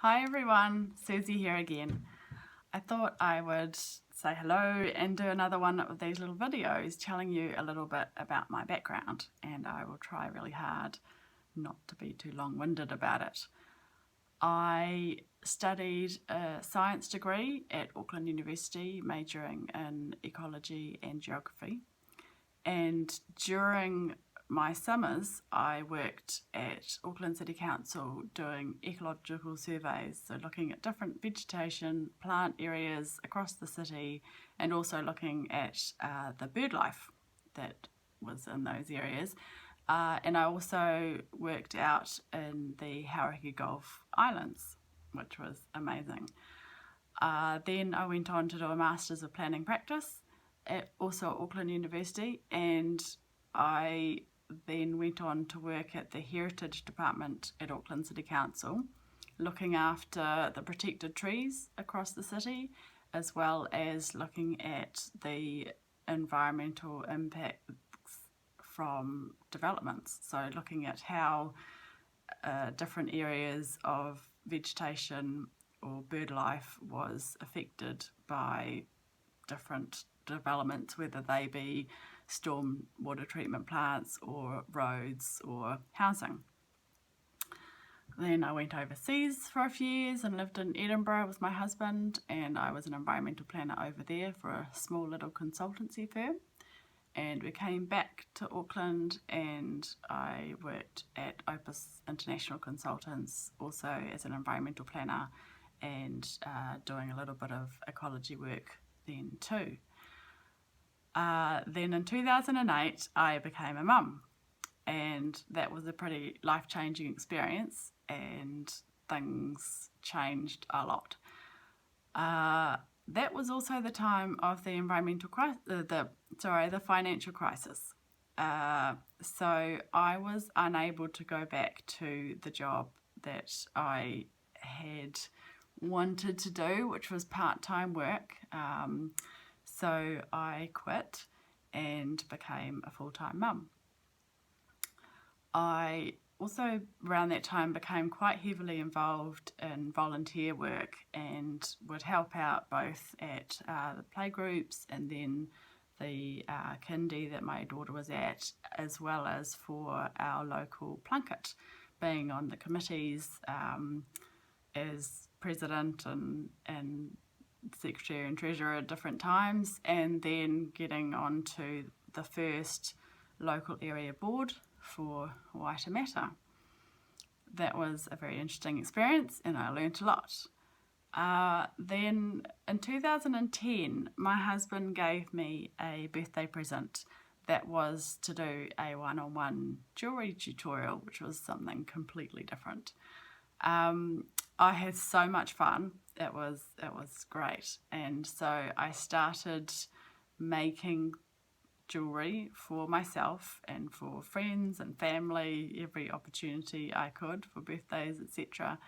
Hi everyone, Susie here again. I thought I would say hello and do another one of these little videos telling you a little bit about my background, and I will try really hard not to be too long-winded about it. I studied a science degree at Auckland University, majoring in ecology and geography, and during my summers, I worked at Auckland City Council doing ecological surveys, so looking at different vegetation, plant areas across the city, and also looking at the bird life that was in those areas. And I also worked out in the Hauraki Gulf Islands, which was amazing. Then I went on to do a Masters of Planning Practice at also Auckland University, and I then went on to work at the Heritage Department at Auckland City Council, looking after the protected trees across the city, as well as looking at the environmental impacts from developments. So looking at how different areas of vegetation or bird life was affected by different developments, whether they be storm water treatment plants or roads or housing. Then I went overseas for a few years and lived in Edinburgh with my husband, and I was an environmental planner over there for a small little consultancy firm. And we came back to Auckland and I worked at Opus International Consultants also as an environmental planner and doing a little bit of ecology work then too. Then in 2008 I became a mum, and that was a pretty life-changing experience, and things changed a lot. That was also the time of the the financial crisis. So I was unable to go back to the job that I had wanted to do, which was part-time work. So I quit and became a full-time mum. I also around that time became quite heavily involved in volunteer work and would help out both at the playgroups and then the kindy that my daughter was at, as well as for our local plunket, being on the committees as president and secretary and treasurer at different times, and then getting onto the first local area board for Waitemata. That was a very interesting experience and I learnt a lot. Then in 2010, my husband gave me a birthday present that was to do a one-on-one jewellery tutorial, which was something completely different. I had so much fun. It was great, and so I started making jewellery for myself and for friends and family every opportunity I could for birthdays, etc.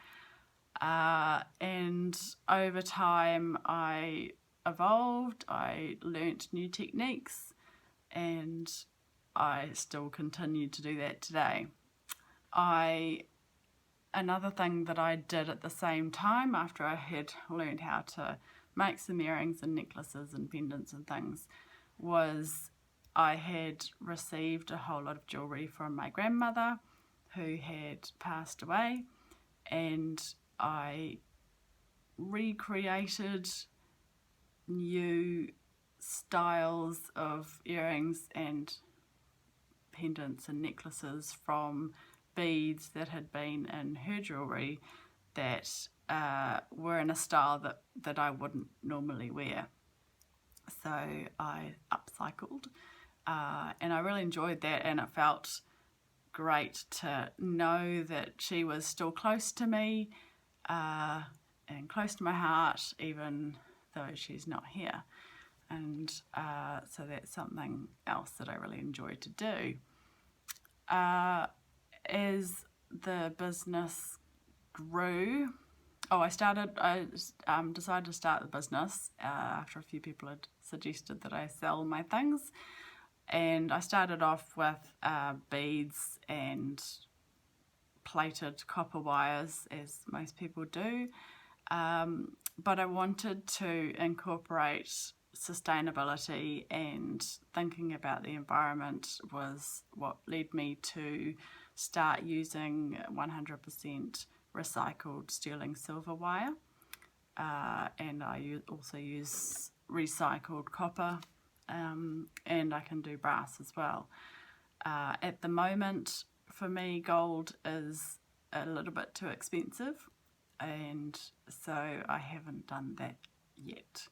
And over time I evolved, I learnt new techniques, and I still continue to do that today. Another thing that I did at the same time after I had learned how to make some earrings and necklaces and pendants and things was I had received a whole lot of jewellery from my grandmother who had passed away, and I recreated new styles of earrings and pendants and necklaces from beads that had been in her jewellery that were in a style that I wouldn't normally wear. So I upcycled and I really enjoyed that, and it felt great to know that she was still close to me and close to my heart even though she's not here. And so that's something else that I really enjoyed to do. As the business grew, I decided to start the business after a few people had suggested that I sell my things, and I started off with beads and plated copper wires, as most people do, but I wanted to incorporate sustainability, and thinking about the environment was what led me to start using 100% recycled sterling silver wire, and I also use recycled copper, and I can do brass as well. At the moment, for me, gold is a little bit too expensive, and so I haven't done that yet.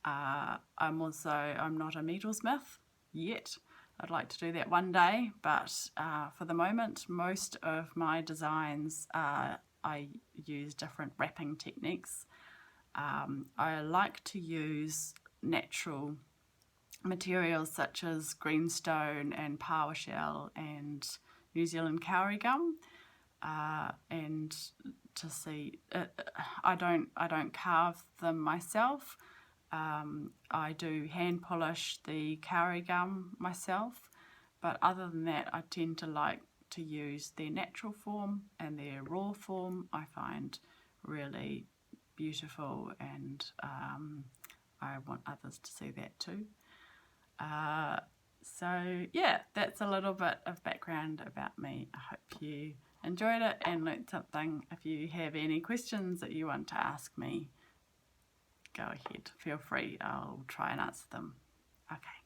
I'm not a metalsmith yet. I'd like to do that one day, but for the moment, most of my designs, I use different wrapping techniques. I like to use natural materials such as greenstone and PowerShell and New Zealand kauri gum, and to see, I don't carve them myself. I do hand polish the kauri gum myself, but other than that, I tend to like to use their natural form, and their raw form I find really beautiful, and I want others to see that too. So yeah, that's a little bit of background about me. I hope you enjoyed it and learnt something. If you have any questions that you want to ask me, go ahead, feel free, I'll try and answer them. Okay.